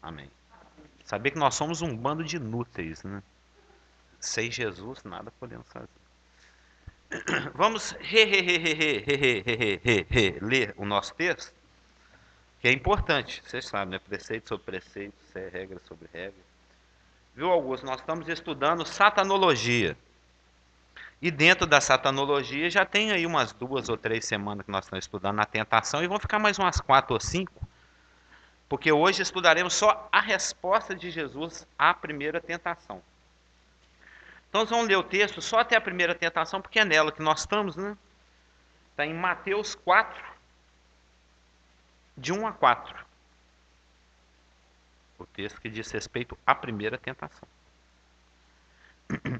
Amém. Saber que nós somos um bando de inúteis, né? Sem Jesus, nada podemos fazer. Vamos ler o nosso texto, que é importante, vocês sabem, né? Preceito sobre preceito, regra sobre regra. Viu, Augusto? Nós estamos estudando satanologia. E dentro da satanologia já tem aí umas 2 ou 3 semanas que nós estamos estudando a tentação e vão ficar mais umas 4 ou 5, porque hoje estudaremos só a resposta de Jesus à primeira tentação. Então nós vamos ler o texto só até a primeira tentação, porque é nela que nós estamos, né? Está em Mateus 4, de 1 a 4. O texto que diz respeito à primeira tentação.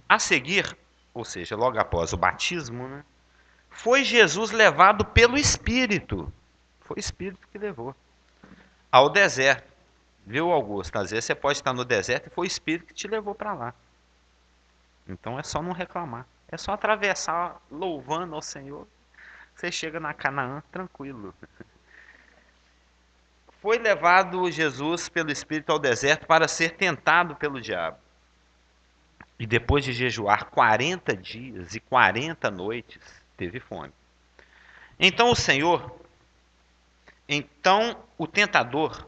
A seguir, ou seja, logo após o batismo, né, foi Jesus levado pelo Espírito. Foi o Espírito que levou ao deserto. Viu, Augusto? Às vezes você pode estar no deserto e foi o Espírito que te levou para lá. Então é só não reclamar. É só atravessar louvando ao Senhor. Você chega na Canaã tranquilo. Foi levado Jesus pelo Espírito ao deserto para ser tentado pelo diabo. E depois de jejuar 40 dias e 40 noites, teve fome. Então o tentador,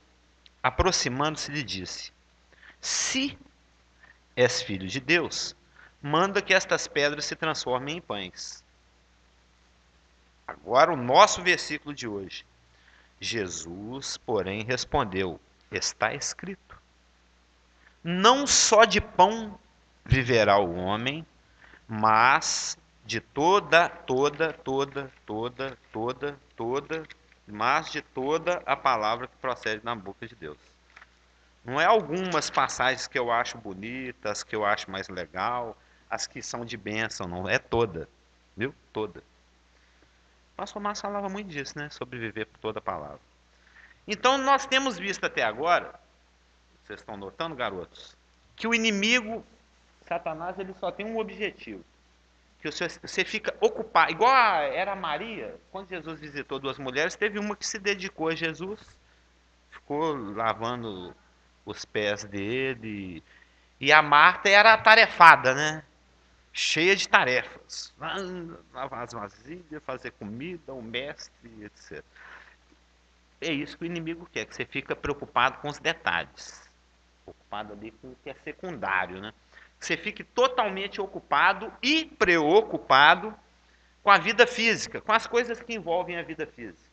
aproximando-se, lhe disse: Se és filho de Deus, manda que estas pedras se transformem em pães. Agora o nosso versículo de hoje. Jesus, porém, respondeu: Está escrito: Não só de pão viverá o homem, mas de mas de toda a palavra que procede da boca de Deus. Não é algumas passagens que eu acho bonitas, que eu acho mais legal, as que são de bênção, não, é toda, viu? Toda. O pastor Márcio falava muito disso, né? Sobre viver por toda a palavra. Então nós temos visto até agora, vocês estão notando, garotos, que o inimigo, Satanás, ele só tem um objetivo. Que você fica ocupado, igual era a Maria, quando Jesus visitou 2 mulheres, teve uma que se dedicou a Jesus, ficou lavando os pés dele, e a Marta era atarefada, né? Cheia de tarefas. Lavar as vasilhas, fazer comida, o mestre, etc. É isso que o inimigo quer, que você fica preocupado com os detalhes. Ocupado ali com o que é secundário, né? Que você fique totalmente ocupado e preocupado com a vida física, com as coisas que envolvem a vida física.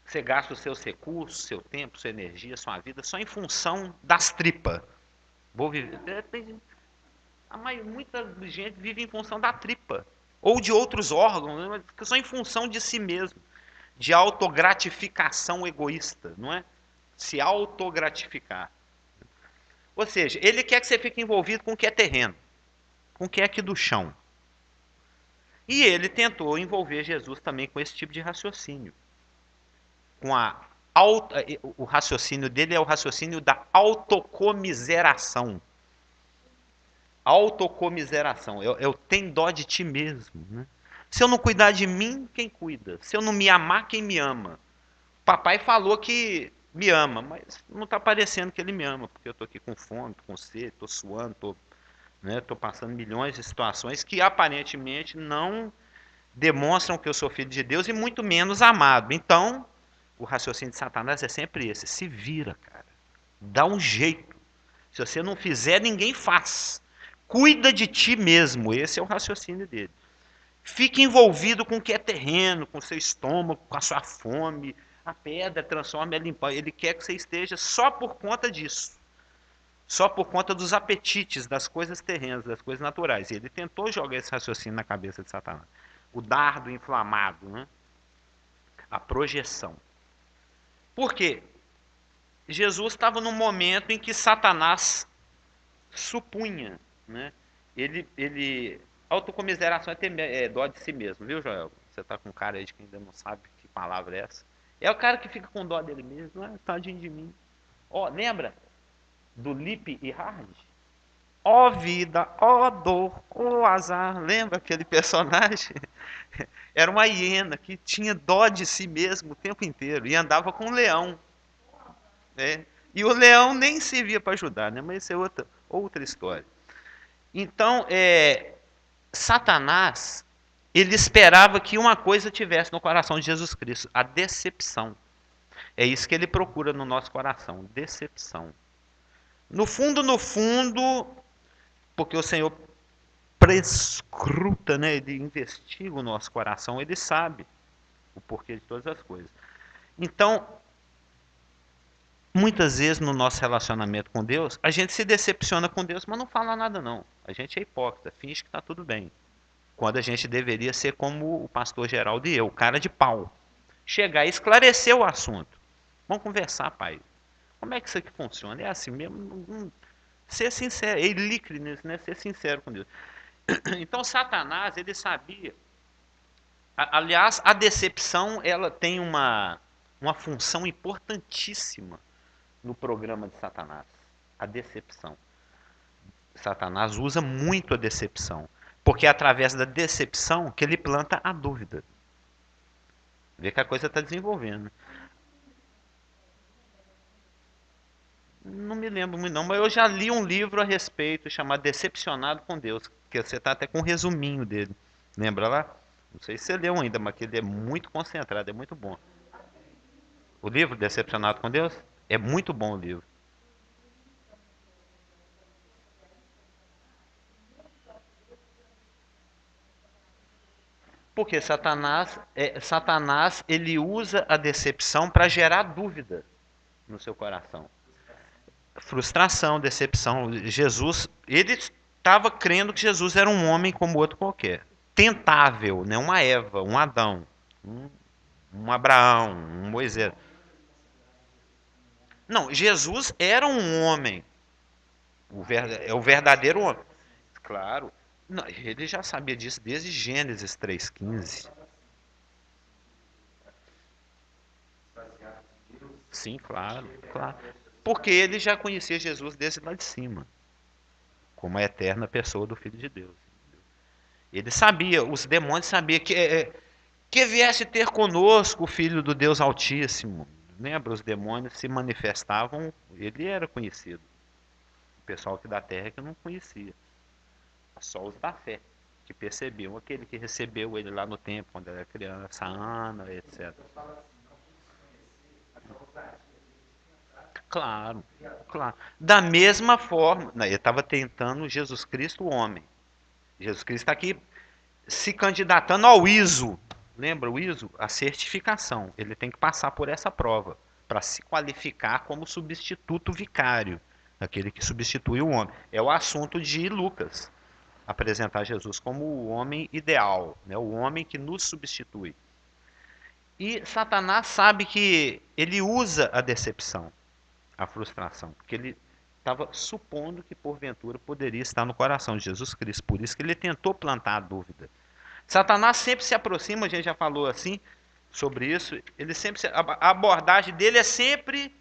Você gasta os seus recursos, seu tempo, sua energia, sua vida só em função das tripas. Vou viver. Muita gente vive em função da tripa. Ou de outros órgãos, né? Só em função de si mesmo. De autogratificação egoísta, não é? Se autogratificar. Ou seja, ele quer que você fique envolvido com o que é terreno, com o que é aqui do chão. E ele tentou envolver Jesus também com esse tipo de raciocínio. O raciocínio dele é o raciocínio da autocomiseração. Autocomiseração. Eu tenho dó de ti mesmo. Né? Se eu não cuidar de mim, quem cuida? Se eu não me amar, quem me ama? Papai falou que me ama, mas não está parecendo que ele me ama, porque eu estou aqui com fome, estou com sede, estou suando, estou passando milhões de situações que aparentemente não demonstram que eu sou filho de Deus e muito menos amado. Então, o raciocínio de Satanás é sempre esse: se vira, cara. Dá um jeito. Se você não fizer, ninguém faz. Cuida de ti mesmo. Esse é o raciocínio dele. Fique envolvido com o que é terreno, com o seu estômago, com a sua fome. A pedra transforma ela em pão. Ele quer que você esteja só por conta disso. Só por conta dos apetites, das coisas terrenas, das coisas naturais. E ele tentou jogar esse raciocínio na cabeça de Satanás. O dardo inflamado, né? A projeção. Por quê? Jesus estava num momento em que Satanás supunha, né? Autocomiseração é ter dó de si mesmo, viu, Joel? Você está com cara aí de quem ainda não sabe que palavra é essa. É o cara que fica com dó dele mesmo, não é? Tadinho de mim. Ó, lembra do Lip e Hard? Ó vida, ó dor, ó azar. Lembra aquele personagem? Era uma hiena que tinha dó de si mesmo o tempo inteiro e andava com um leão. É. E o leão nem servia para ajudar, né? Mas isso é outra história. Então, Satanás, ele esperava que uma coisa tivesse no coração de Jesus Cristo, a decepção. É isso que ele procura no nosso coração, decepção. No fundo, porque o Senhor prescruta, né? Ele investiga o nosso coração, ele sabe o porquê de todas as coisas. Então, muitas vezes no nosso relacionamento com Deus, a gente se decepciona com Deus, mas não fala nada não. A gente é hipócrita, finge que está tudo bem. Quando a gente deveria ser como o pastor Geraldo e eu, cara de pau. Chegar e esclarecer o assunto. Vamos conversar, pai. Como é que isso aqui funciona? É assim mesmo. Ser sincero, elicre nisso, né? Ser sincero com Deus. Então Satanás, ele sabia. Aliás, a decepção, ela tem uma função importantíssima no programa de Satanás. A decepção. Satanás usa muito a decepção. Porque é através da decepção que ele planta a dúvida. Vê que a coisa está desenvolvendo. Não me lembro muito não, mas eu já li um livro a respeito chamado Decepcionado com Deus, que você está até com um resuminho dele. Lembra lá? Não sei se você leu ainda, mas que ele é muito concentrado, é muito bom. O livro Decepcionado com Deus é muito bom o livro. Porque Satanás ele usa a decepção para gerar dúvida no seu coração. Frustração, decepção. Jesus, ele estava crendo que Jesus era um homem como outro qualquer. Tentável, né? Uma Eva, um Adão, um, um Abraão, um Moisés. Não, Jesus era um homem. É o verdadeiro homem. Claro. Não, ele já sabia disso desde Gênesis 3,15. Sim, claro, claro. Porque ele já conhecia Jesus desde lá de cima, como a eterna pessoa do Filho de Deus. Ele sabia, os demônios sabiam que viesse ter conosco o Filho do Deus Altíssimo. Lembra? Os demônios se manifestavam, ele era conhecido. O pessoal aqui da terra que não conhecia. Só os da fé, que percebiam. Aquele que recebeu ele lá no templo, quando era criança, Ana, etc. Claro, claro. Da mesma forma, ele estava tentando Jesus Cristo, o homem. Jesus Cristo está aqui se candidatando ao ISO. Lembra o ISO? A certificação. Ele tem que passar por essa prova para se qualificar como substituto vicário, aquele que substitui o homem. É o assunto de Lucas, apresentar Jesus como o homem ideal, né? O homem que nos substitui. E Satanás sabe que ele usa a decepção, a frustração, porque ele estava supondo que porventura poderia estar no coração de Jesus Cristo. Por isso que ele tentou plantar a dúvida. Satanás sempre se aproxima, a gente já falou assim sobre isso. A abordagem dele é sempre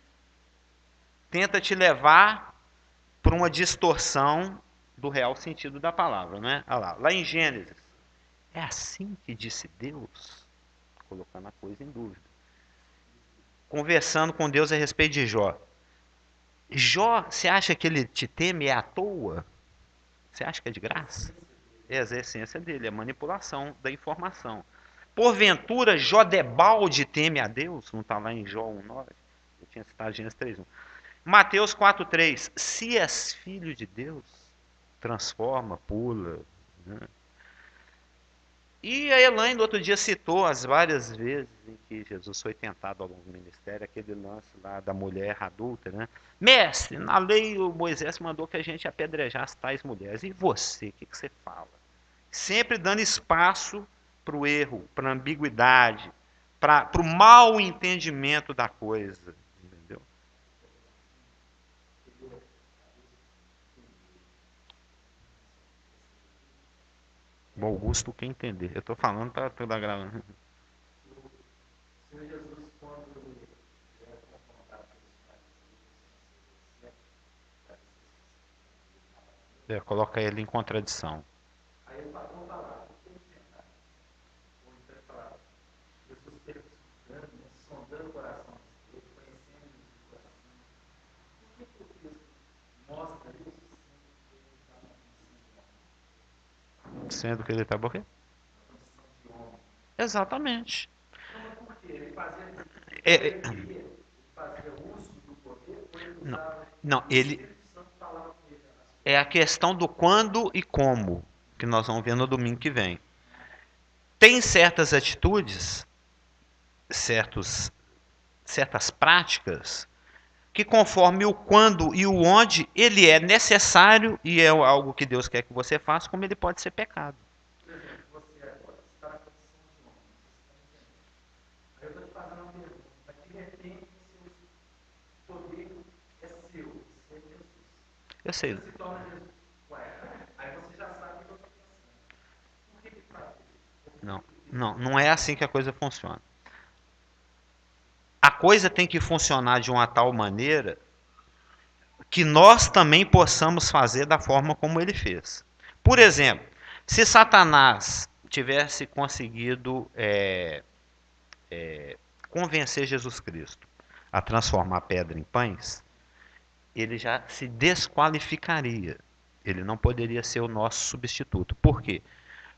tenta te levar para uma distorção do real sentido da palavra, né? Olha lá em Gênesis, é assim que disse Deus, colocando a coisa em dúvida. Conversando com Deus a respeito de Jó. Jó, você acha que ele te teme à toa? Você acha que é de graça? É a essência dele, é a manipulação da informação. Porventura, Jó debalde teme a Deus? Não está lá em Jó 1,9? Eu tinha citado Gênesis 3,1. Mateus 4,3. Se és filho de Deus, transforma, pula. Né? E a Elaine, no outro dia, citou as várias vezes em que Jesus foi tentado ao longo do ministério, aquele lance lá da mulher adulta, né? Mestre, na lei o Moisés mandou que a gente apedrejasse tais mulheres. E você, o que você fala? Sempre dando espaço para o erro, para a ambiguidade, para o mau entendimento da coisa. Entendeu? O Augusto quer entender. Eu estou falando para toda a grava. Coloca ele em contradição. sendo que ele está por quê? Exatamente. É, não, não, ele é a questão do quando e como, que nós vamos ver no domingo que vem. Tem certas atitudes, certas práticas, que conforme o quando e o onde, ele é necessário e é algo que Deus quer que você faça, como ele pode ser pecado. Eu sei. Não, não é assim que a coisa funciona. A coisa tem que funcionar de uma tal maneira que nós também possamos fazer da forma como ele fez. Por exemplo, se Satanás tivesse conseguido convencer Jesus Cristo a transformar a pedra em pães, ele já se desqualificaria. Ele não poderia ser o nosso substituto. Por quê?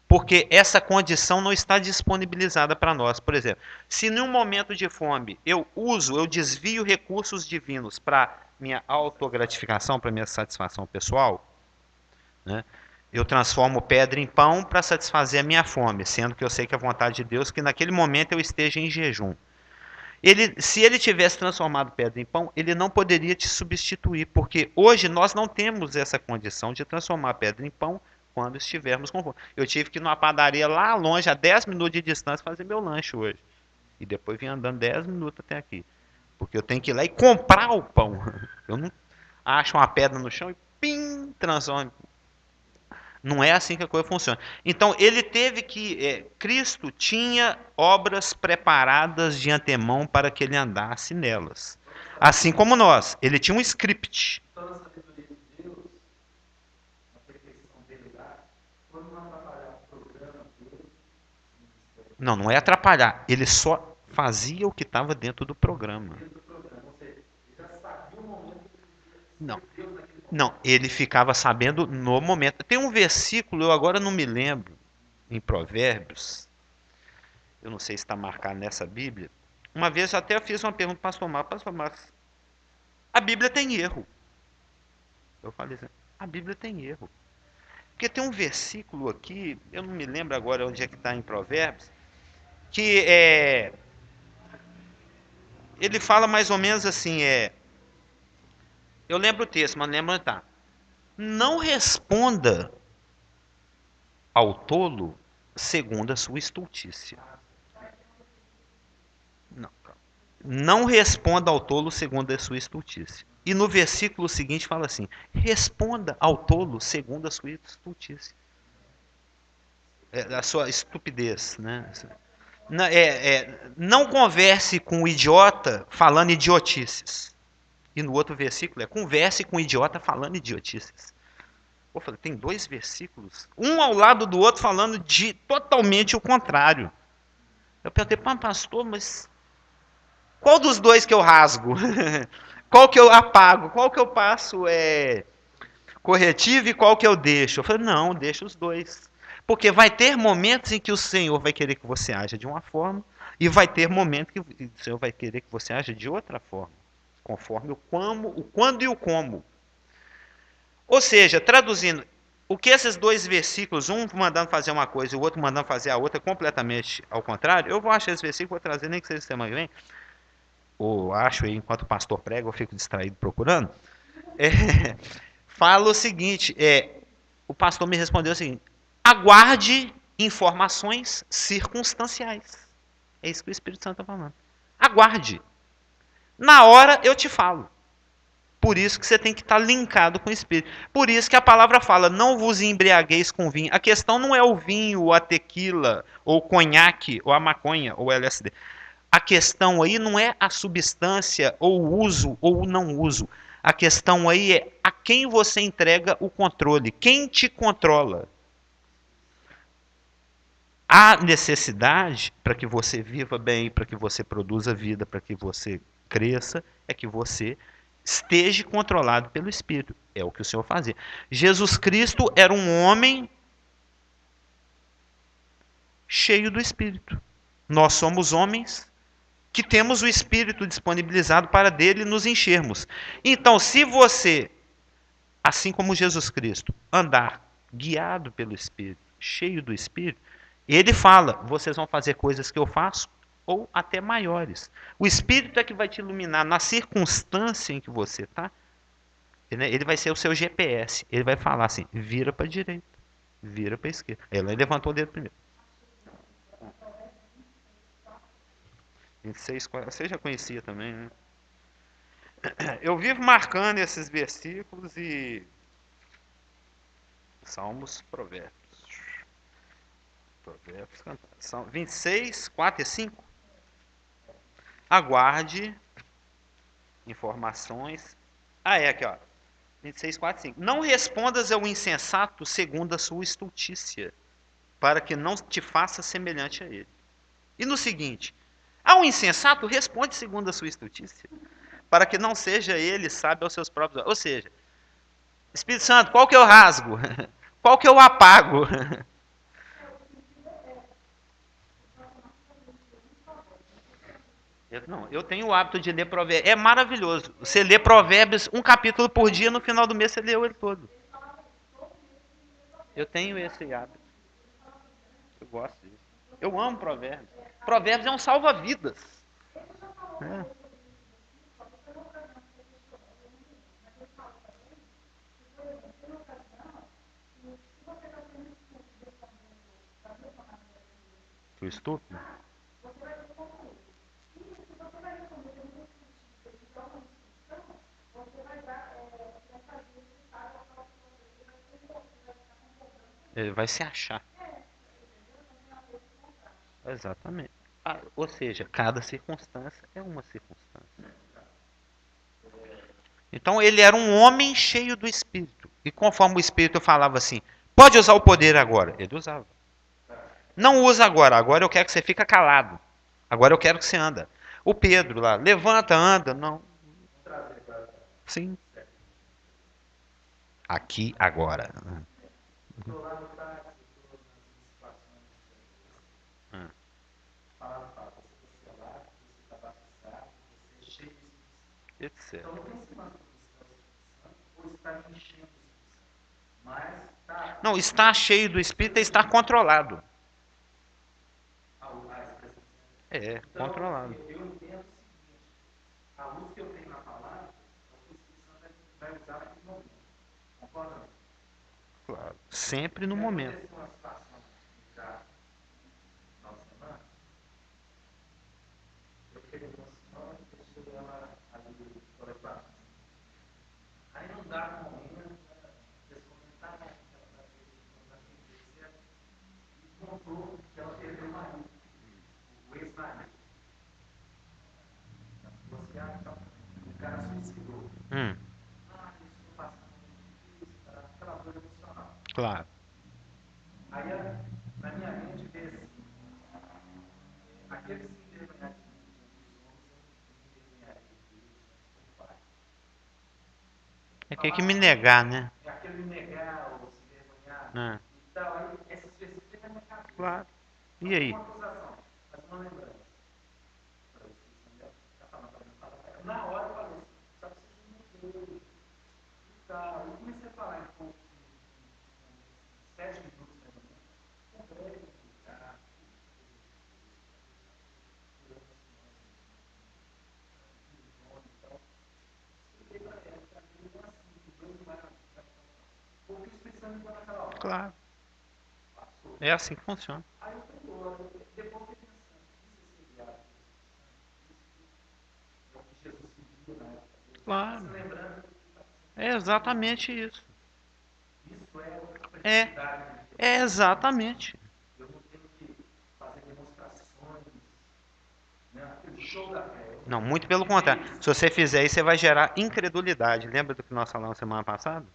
Porque essa condição não está disponibilizada para nós. Por exemplo, se num momento de fome eu desvio recursos divinos para minha autogratificação, para minha satisfação pessoal, né? Eu transformo pedra em pão para satisfazer a minha fome, sendo que eu sei que é a vontade de Deus que naquele momento eu esteja em jejum. Se ele tivesse transformado pedra em pão, ele não poderia te substituir, porque hoje nós não temos essa condição de transformar pedra em pão quando estivermos com fome. Eu tive que ir numa padaria lá longe, a 10 minutos de distância, fazer meu lanche hoje. E depois vim andando 10 minutos até aqui. Porque eu tenho que ir lá e comprar o pão. Eu não acho uma pedra no chão e pim, transforma. Não é assim que a coisa funciona. Então, ele teve que. Cristo tinha obras preparadas de antemão para que ele andasse nelas. Assim como nós. Ele tinha um script. Não, não é atrapalhar. Ele só fazia o que estava dentro do programa. Não. Não, ele ficava sabendo no momento. Tem um versículo, eu agora não me lembro, em Provérbios. Eu não sei se está marcado nessa Bíblia. Uma vez eu até fiz uma pergunta para o pastor Marcos. Pastor Marcos, a Bíblia tem erro. Eu falei assim, a Bíblia tem erro. Porque tem um versículo aqui, eu não me lembro agora onde é que está em Provérbios, que ele fala mais ou menos assim, eu lembro o texto, mas não lembro onde está. Não responda ao tolo segundo a sua estultícia. Não, não responda ao tolo segundo a sua estultícia. E no versículo seguinte fala assim: responda ao tolo segundo a sua estultícia. A sua estupidez, né? Não converse com o idiota falando idiotices. E no outro versículo converse com o idiota falando idiotices. Eu falei, tem dois versículos, um ao lado do outro falando de totalmente o contrário. Eu perguntei, pastor, mas qual dos dois que eu rasgo? Qual que eu apago? Qual que eu passo corretivo e qual que eu deixo? Eu falei, não, deixa os dois. Porque vai ter momentos em que o Senhor vai querer que você haja de uma forma e vai ter momentos que o Senhor vai querer que você haja de outra forma, conforme o como, o quando e o como. Ou seja, traduzindo, o que esses dois versículos, um mandando fazer uma coisa e o outro mandando fazer a outra completamente ao contrário, eu vou achar esse versículo, vou trazer nem que seja semana que vem, ou acho aí enquanto o pastor prega, eu fico distraído procurando. Fala o seguinte, o pastor me respondeu o seguinte: aguarde informações circunstanciais. É isso que o Espírito Santo está falando. Aguarde. Na hora eu te falo. Por isso que você tem que estar linkado com o Espírito. Por isso que a palavra fala, não vos embriagueis com vinho. A questão não é o vinho, ou a tequila, ou o conhaque, ou a maconha, ou o LSD. A questão aí não é a substância, ou o uso, ou o não uso. A questão aí é a quem você entrega o controle. Quem te controla? A necessidade para que você viva bem, para que você produza vida, para que você cresça, é que você esteja controlado pelo Espírito. É o que o Senhor fazia. Jesus Cristo era um homem cheio do Espírito. Nós somos homens que temos o Espírito disponibilizado para dele nos enchermos. Então, se você, assim como Jesus Cristo, andar guiado pelo Espírito, cheio do Espírito, ele fala: vocês vão fazer coisas que eu faço, ou até maiores. O Espírito é que vai te iluminar na circunstância em que você está. Ele vai ser o seu GPS. Ele vai falar assim: vira para a direita, vira para a esquerda. Ele levantou o dedo primeiro. 26, você já conhecia também, né? Eu vivo marcando esses versículos e Salmos, Provérbios. Provérbios cantados. São 26, 4 e 5. Aguarde informações. É aqui, ó. 26, 4 e 5. Não respondas ao insensato segundo a sua estultícia, para que não te faça semelhante a ele. E no seguinte: ao insensato, responde segundo a sua estultícia, para que não seja ele sábio aos seus próprios olhos. Ou seja, Espírito Santo, qual que eu rasgo? Qual que eu apago? Eu tenho o hábito de ler provérbios. É maravilhoso. Você lê provérbios um capítulo por dia, no final do mês você leu ele todo. Eu tenho esse hábito. Eu gosto disso. Eu amo provérbios. Provérbios é um salva-vidas. É. Tu estúpido? Ele vai se achar. Exatamente. Ou seja, cada circunstância é uma circunstância. Então ele era um homem cheio do Espírito. E conforme o Espírito falava assim: pode usar o poder agora. Ele usava. Não usa agora. Agora eu quero que você fique calado. Agora eu quero que você anda. O Pedro lá, levanta, anda. Não. Sim. Aqui, agora. Hum. Etc. Não, estar cheio do Espírito é estar controlado. É, controlado. Claro. Sempre no momento. Hum, claro. É que me negar, né? É. Claro. E aí? Claro. É assim que funciona. Claro. É exatamente isso. É. É exatamente. Não, muito pelo contrário. Se você fizer isso, você vai gerar incredulidade. Lembra do que nós falamos semana passada?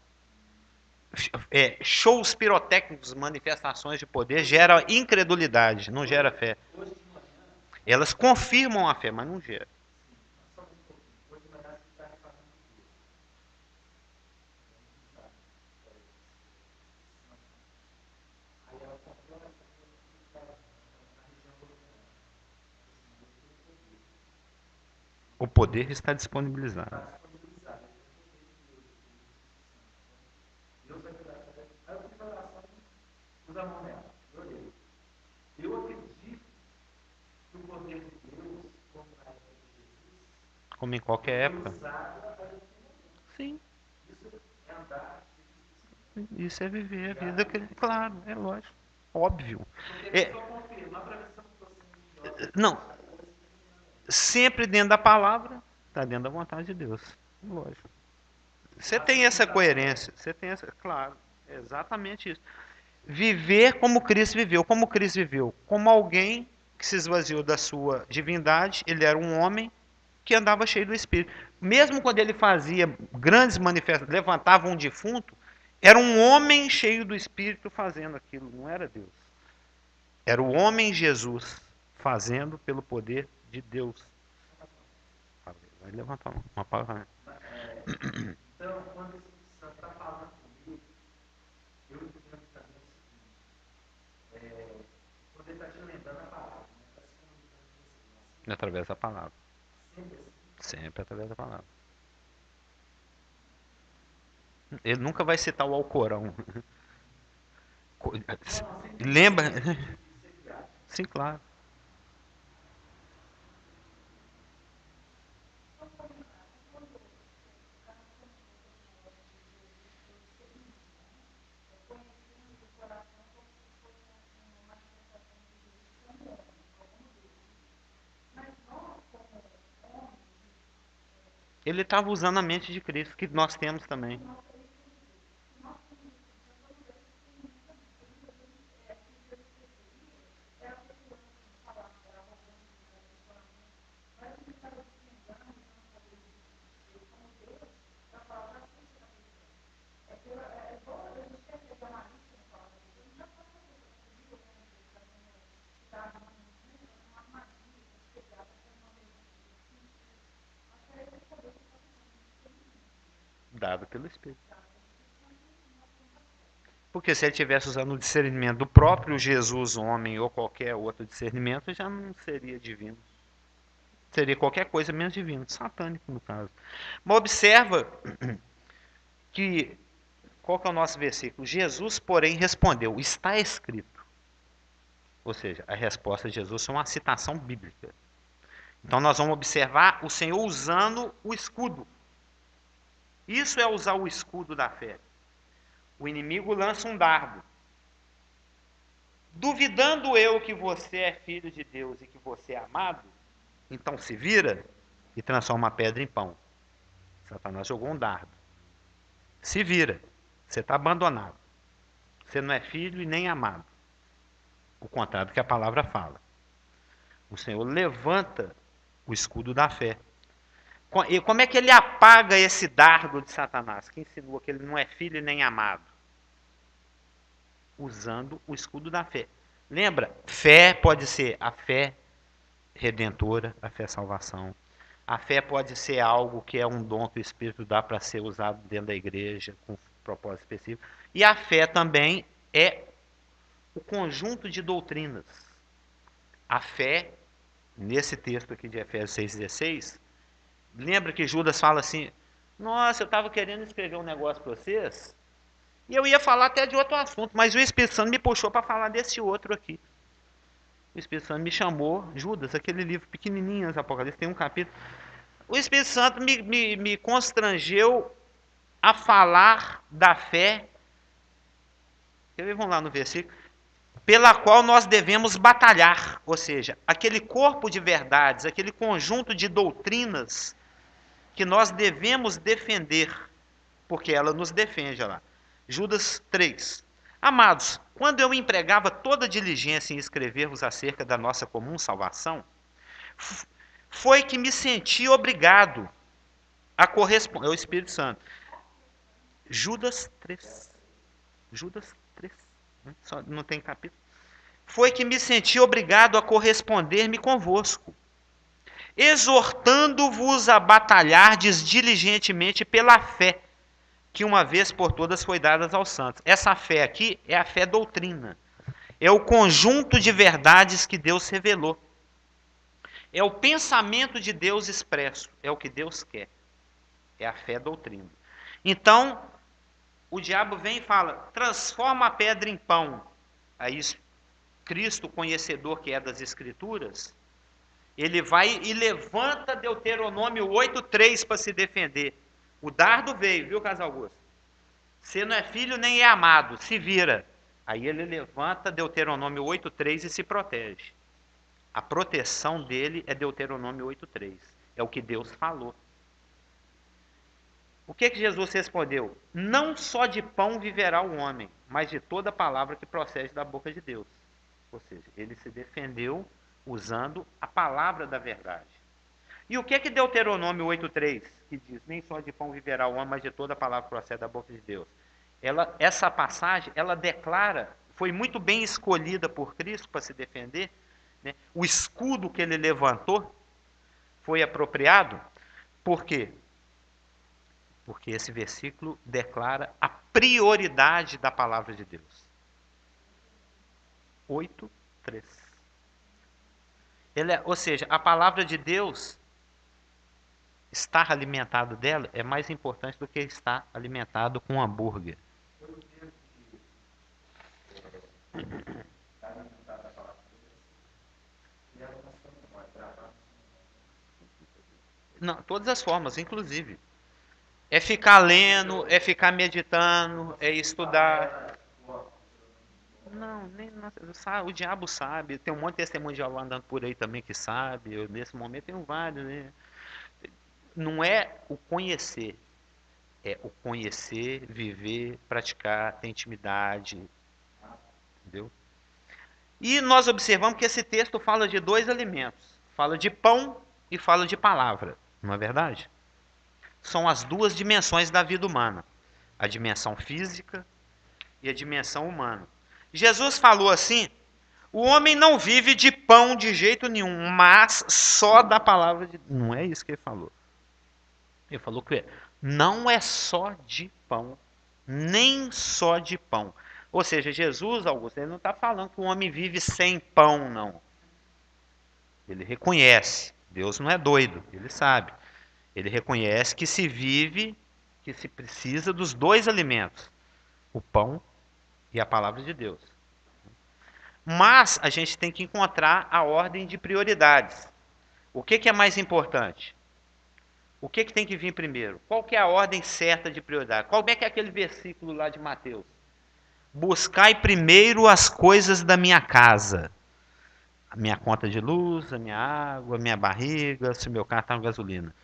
Shows pirotécnicos, manifestações de poder, gera incredulidade, não gera fé. Elas confirmam a fé, mas não geram. poder está disponibilizado. Como em qualquer época. Sim. Isso é viver a vida. Claro, é lógico. Óbvio. É, não, sempre dentro da palavra, está dentro da vontade de Deus. Lógico. Você tem essa coerência. Você tem essa. Claro. É exatamente isso. Viver como Cristo viveu. Como Cristo viveu? Como alguém que se esvaziou da sua divindade. Ele era um homem que andava cheio do Espírito. Mesmo quando ele fazia grandes manifestações, levantava um defunto, era um homem cheio do Espírito fazendo aquilo, não era Deus. Era o homem Jesus fazendo pelo poder de Deus. Vai levantar uma palavra. Então, quando esse santo está falando comigo, eu entendo também o seguinte, quando ele está te lembrando a palavra, está se comunicando com você. Através da palavra. Sempre assim? Sempre através da palavra. Ele nunca vai citar o Alcorão. Lembra? Sim, claro. Ele estava usando a mente de Cristo, que nós temos também. Dado pelo Espírito. Porque se ele estivesse usando o discernimento do próprio Jesus, homem, ou qualquer outro discernimento, já não seria divino. Seria qualquer coisa menos divino, satânico no caso. Mas observa que, qual que é o nosso versículo? Jesus, porém, respondeu, está escrito. Ou seja, a resposta de Jesus é uma citação bíblica. Então nós vamos observar o Senhor usando o escudo. Isso é usar o escudo da fé. O inimigo lança um dardo. Duvidando eu que você é filho de Deus e que você é amado, então se vira e transforma a pedra em pão. Satanás jogou um dardo. Se vira. Você está abandonado. Você não é filho e nem amado. O contrário do que a palavra fala. O Senhor levanta o escudo da fé. E como é que ele apaga esse dardo de Satanás, que insinua que ele não é filho e nem amado? Usando o escudo da fé. Lembra? Fé pode ser a fé redentora, a fé salvação. A fé pode ser algo que é um dom que o Espírito dá para ser usado dentro da igreja, com um propósito específico. E a fé também é o conjunto de doutrinas. A fé, nesse texto aqui de Efésios 6,16, lembra que Judas fala assim, nossa, eu estava querendo escrever um negócio para vocês, e eu ia falar até de outro assunto, mas o Espírito Santo me puxou para falar desse outro aqui. O Espírito Santo me chamou, Judas, aquele livro pequenininho, Apocalipse, tem um capítulo. O Espírito Santo me constrangeu a falar da fé. Vamos lá no versículo. Pela qual nós devemos batalhar. Ou seja, aquele corpo de verdades, aquele conjunto de doutrinas que nós devemos defender. Porque ela nos defende, olha lá. Judas 3. Amados, quando eu empregava toda diligência em escrever-vos acerca da nossa comum salvação, foi que me senti obrigado a corresponder. É o Espírito Santo. Judas 3. Judas 3. Só não tem capítulo. Foi que me senti obrigado a corresponder-me convosco, exortando-vos a batalhardes diligentemente pela fé, que uma vez por todas foi dada aos santos. Essa fé aqui é a fé doutrina. É o conjunto de verdades que Deus revelou. É o pensamento de Deus expresso, é o que Deus quer. É a fé doutrina. Então, o diabo vem e fala, transforma a pedra em pão. Aí Cristo, conhecedor que é das Escrituras, ele vai e levanta Deuteronômio 8:3 para se defender. O dardo veio, viu, Casal Augusto? Você não é filho nem é amado, se vira. Aí ele levanta Deuteronômio 8:3 e se protege. A proteção dele é Deuteronômio 8:3. É o que Deus falou. O que Jesus respondeu? Não só de pão viverá o homem, mas de toda palavra que procede da boca de Deus. Ou seja, ele se defendeu usando a palavra da verdade. E o que Deuteronômio 8:3, que diz, nem só de pão viverá o homem, mas de toda palavra que procede da boca de Deus? Essa passagem, ela declara, foi muito bem escolhida por Cristo para se defender, né? O escudo que ele levantou foi apropriado. Por quê? Porque esse versículo declara a prioridade da palavra de Deus. 8:3. Ou seja, a palavra de Deus, estar alimentado dela é mais importante do que estar alimentado com um hambúrguer. Não, todas as formas, inclusive. É ficar lendo, é ficar meditando, é estudar. Não, nem o diabo sabe. Tem um monte de testemunho de Jeová andando por aí também que sabe. Eu, nesse momento, tenho vários, né? Não é o conhecer, é o conhecer, viver, praticar, ter intimidade. Entendeu? E nós observamos que esse texto fala de dois alimentos. Fala de pão e fala de palavra. Não é verdade? São as duas dimensões da vida humana. A dimensão física e a dimensão humana. Jesus falou assim, o homem não vive de pão de jeito nenhum, mas só da palavra de Deus. Não é isso que ele falou. Ele falou que não é só de pão, nem só de pão. Ou seja, Jesus, Augusto, ele não está falando que o homem vive sem pão, não. Ele reconhece. Deus não é doido, ele sabe. Ele reconhece que se vive, que se precisa dos dois alimentos, o pão e a palavra de Deus. Mas a gente tem que encontrar a ordem de prioridades. O que é mais importante? O que tem que vir primeiro? Qual que é a ordem certa de prioridade? Qual é que é aquele versículo lá de Mateus? Buscai primeiro as coisas da minha casa. A minha conta de luz, a minha água, a minha barriga, se o meu carro está com gasolina.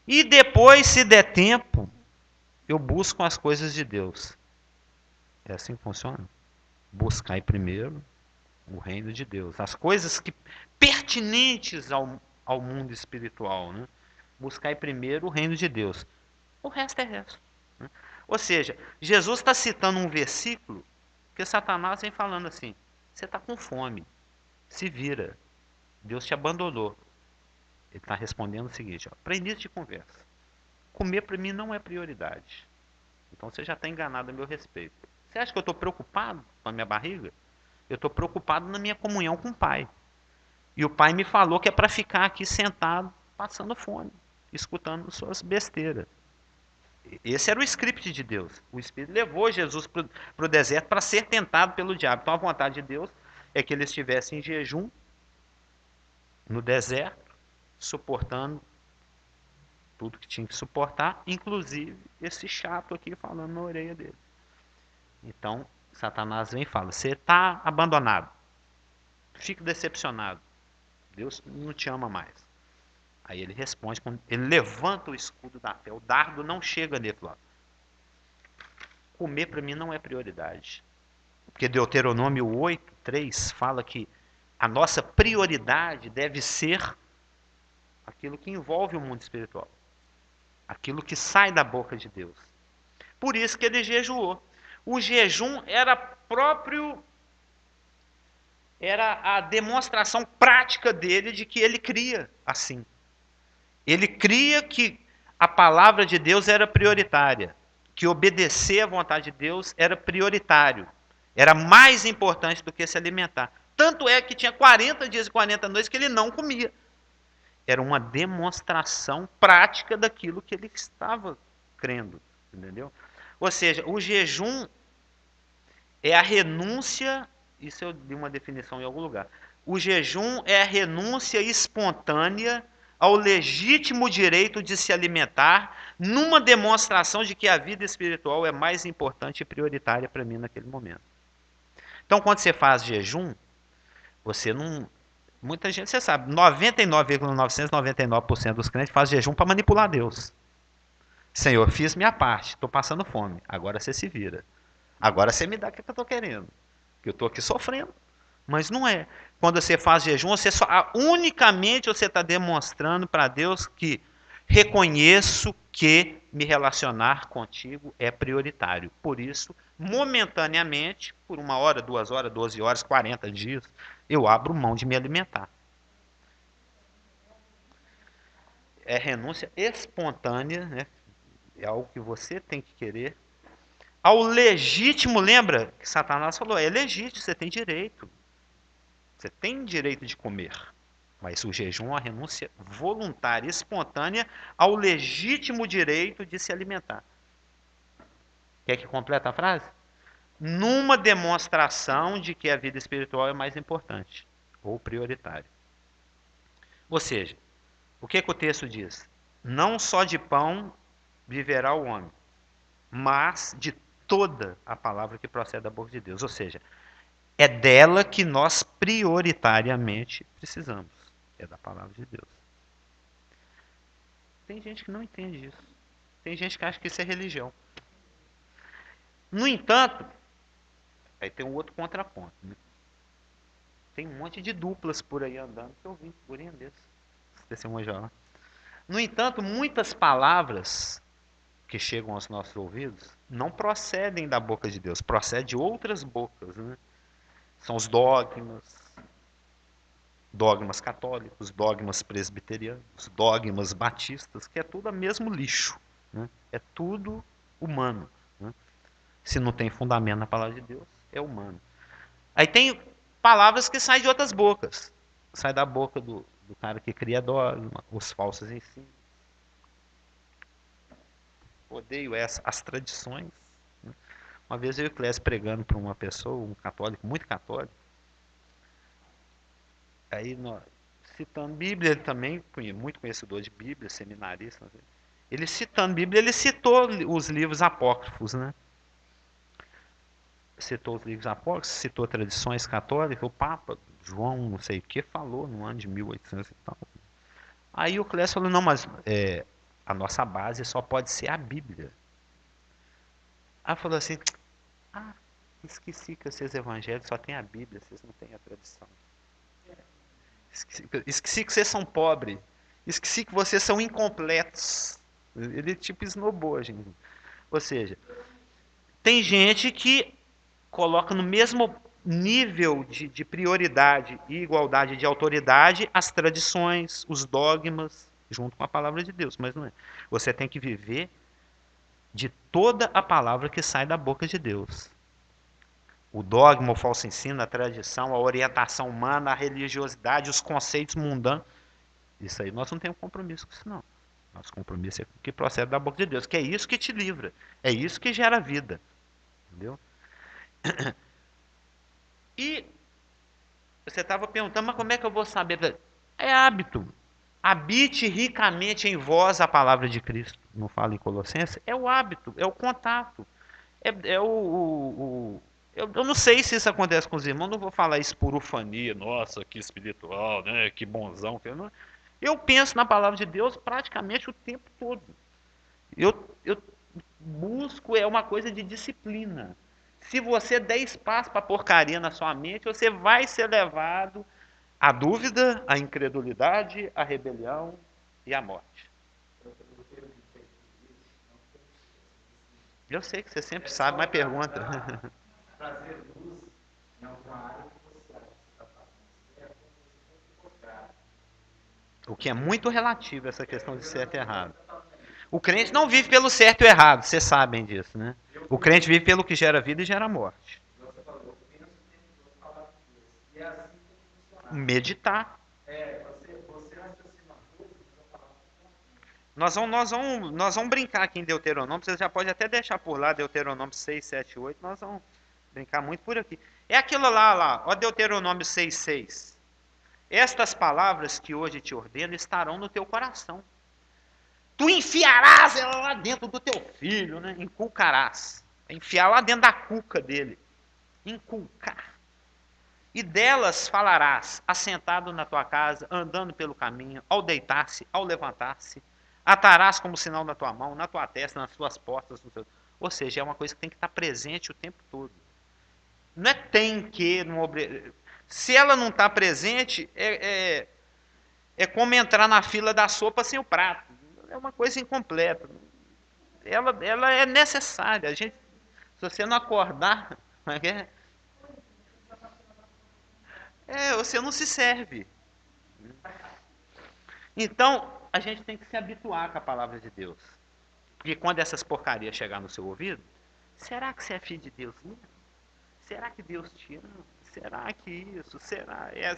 E depois, se der tempo, eu busco as coisas de Deus. É assim que funciona? Buscai primeiro o reino de Deus. As coisas que pertinentes ao mundo espiritual. Né? Buscai primeiro o reino de Deus. O resto é resto. Né? Ou seja, Jesus está citando um versículo que Satanás vem falando assim, você está com fome, se vira, Deus te abandonou. Ele está respondendo o seguinte, para início de conversa, comer para mim não é prioridade. Então você já está enganado a meu respeito. Você acha que eu estou preocupado com a minha barriga? Eu estou preocupado na minha comunhão com o Pai. E o Pai me falou que é para ficar aqui sentado, passando fome, escutando suas besteiras. Esse era o script de Deus. O Espírito levou Jesus para o deserto para ser tentado pelo diabo. Então a vontade de Deus é que ele estivesse em jejum, no deserto, suportando tudo que tinha que suportar, inclusive esse chato aqui falando na orelha dele. Então, Satanás vem e fala, você está abandonado. Fica decepcionado. Deus não te ama mais. Aí ele responde, ele levanta o escudo da fé, o dardo não chega nele. Fala, comer para mim não é prioridade. Porque Deuteronômio 8:3 fala que a nossa prioridade deve ser aquilo que envolve o mundo espiritual. Aquilo que sai da boca de Deus. Por isso que ele jejuou. O jejum era a demonstração prática dele de que ele cria assim. Ele cria que a palavra de Deus era prioritária, que obedecer à vontade de Deus era prioritário, era mais importante do que se alimentar. Tanto é que tinha 40 dias e 40 noites que ele não comia. Era uma demonstração prática daquilo que ele estava crendo, entendeu? Ou seja, o jejum é a renúncia, isso eu li uma definição em algum lugar. O jejum é a renúncia espontânea ao legítimo direito de se alimentar, numa demonstração de que a vida espiritual é mais importante e prioritária para mim naquele momento. Então, quando você faz jejum, você não. Muita gente, você sabe, 99,999% dos crentes faz jejum para manipular Deus. Senhor, fiz minha parte, estou passando fome. Agora você se vira. Agora você me dá o que eu estou querendo. Que eu estou aqui sofrendo. Mas não é. Quando você faz jejum, você só, unicamente você está demonstrando para Deus que reconheço que me relacionar contigo é prioritário. Por isso, momentaneamente, por 1 hora, 2 horas, 12 horas, 40 dias, eu abro mão de me alimentar. É renúncia espontânea, né? É algo que você tem que querer. Ao legítimo, lembra que Satanás falou, é legítimo, você tem direito. Você tem direito de comer. Mas o jejum é uma renúncia voluntária, espontânea, ao legítimo direito de se alimentar. Quer que complete a frase? Numa demonstração de que a vida espiritual é mais importante, ou prioritária. Ou seja, o que o texto diz? Não só de pão viverá o homem, mas de toda a palavra que procede da boca de Deus. Ou seja, é dela que nós prioritariamente precisamos. É da palavra de Deus. Tem gente que não entende isso. Tem gente que acha que isso é religião. No entanto, aí tem um outro contraponto. Né? Tem um monte de duplas por aí andando que eu vi por aí desse. No entanto, muitas palavras que chegam aos nossos ouvidos não procedem da boca de Deus, procedem de outras bocas. Né? São os dogmas católicos, dogmas presbiterianos, dogmas batistas, que é tudo o mesmo lixo. Né? É tudo humano. Né? Se não tem fundamento na palavra de Deus, é humano. Aí tem palavras que saem de outras bocas. Sai da boca do cara que cria dogma, os falsos ensinos. Odeio as tradições. Né? Uma vez eu e o Clésio pregando para uma pessoa, um católico, muito católico. Aí, citando Bíblia, ele também, muito conhecedor de Bíblia, seminarista. Ele citando Bíblia, ele citou os livros apócrifos, né? Citou os livros apócrifos, citou tradições católicas, o Papa João, não sei o que, falou no ano de 1800 e tal. Aí o Clécio falou, não, mas a nossa base só pode ser a Bíblia. Aí falou assim, esqueci que vocês evangélicos só tem a Bíblia, vocês não têm a tradição. Esqueci que vocês são pobres. Esqueci que vocês são incompletos. Ele tipo esnobou a gente. Ou seja, tem gente que coloca no mesmo nível de prioridade e igualdade de autoridade as tradições, os dogmas, junto com a palavra de Deus. Mas não é. Você tem que viver de toda a palavra que sai da boca de Deus. O dogma, o falso ensino, a tradição, a orientação humana, a religiosidade, os conceitos mundanos. Isso aí nós não temos compromisso com isso, não. Nosso compromisso é com o que procede da boca de Deus, que é isso que te livra. É isso que gera vida. Entendeu? E você estava perguntando, mas como é que eu vou saber? É hábito. Habite ricamente em vós a palavra de Cristo. Não fala em Colossenses? É o hábito, é o contato. Eu não sei se isso acontece com os irmãos, não vou falar isso por ufania, nossa, que espiritual, né? Que bonzão. Eu penso na palavra de Deus praticamente o tempo todo. Eu busco uma coisa de disciplina. Se você der espaço para porcaria na sua mente, você vai ser levado à dúvida, à incredulidade, à rebelião e à morte. Eu sei que você sempre sabe, mas pergunta. Trazer luz em alguma área que você acha que está fazendo certo, você tem que mostrar. O que é muito relativo essa questão de certo e errado. O crente não vive pelo certo e errado, vocês sabem disso, né? O crente vive pelo que gera vida e gera morte. Você falou, eu penso o tempo todo falar com Deus. E é assim que tem que funcionar. Meditar. Você raciocina uma Nós vamos brincar aqui em Deuteronômio. Você já pode até deixar por lá, Deuteronômio 6, 7, 8. Nós vamos brincar muito por aqui. É aquilo lá, ó, Deuteronômio 6, 6. Estas palavras que hoje te ordeno estarão no teu coração. Tu enfiarás ela lá dentro do teu filho, né? Inculcarás. Enfiar lá dentro da cuca dele. Inculcar. E delas falarás, assentado na tua casa, andando pelo caminho, ao deitar-se, ao levantar-se. Atarás como sinal na tua mão, na tua testa, nas tuas portas. Ou seja, é uma coisa que tem que estar presente o tempo todo. Não é tem que... Se ela não está presente, é como entrar na fila da sopa sem o prato. É uma coisa incompleta. Ela é necessária. Se você não acordar, você não se serve. Então, a gente tem que se habituar com a palavra de Deus. Porque quando essas porcarias chegar no seu ouvido, será que você é filho de Deus mesmo? Será que Deus te ama? Será que isso? Será? É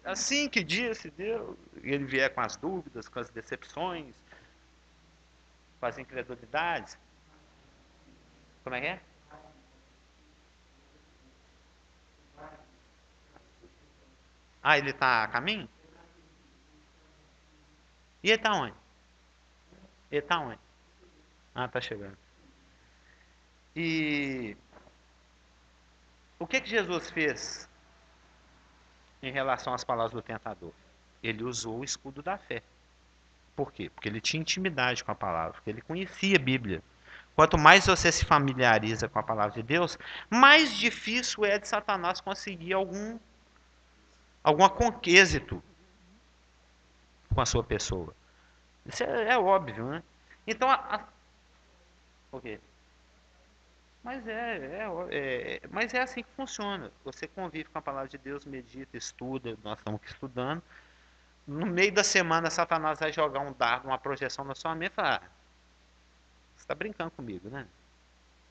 assim que disse Deus? E ele vier com as dúvidas, com as decepções, com as incredulidades. Como é que é? Ah, ele está a caminho? E ele está onde? Ele está onde? Ah, está chegando. E o que Jesus fez em relação às palavras do tentador? Ele usou o escudo da fé. Por quê? Porque ele tinha intimidade com a palavra, porque ele conhecia a Bíblia. Quanto mais você se familiariza com a palavra de Deus, mais difícil é de Satanás conseguir algum êxito com a sua pessoa. Isso é óbvio, né? Então, okay. Mas é assim que funciona. Você convive com a palavra de Deus, medita, estuda, nós estamos aqui estudando. No meio da semana, Satanás vai jogar um dardo, uma projeção na sua mente e falar: você está brincando comigo, né?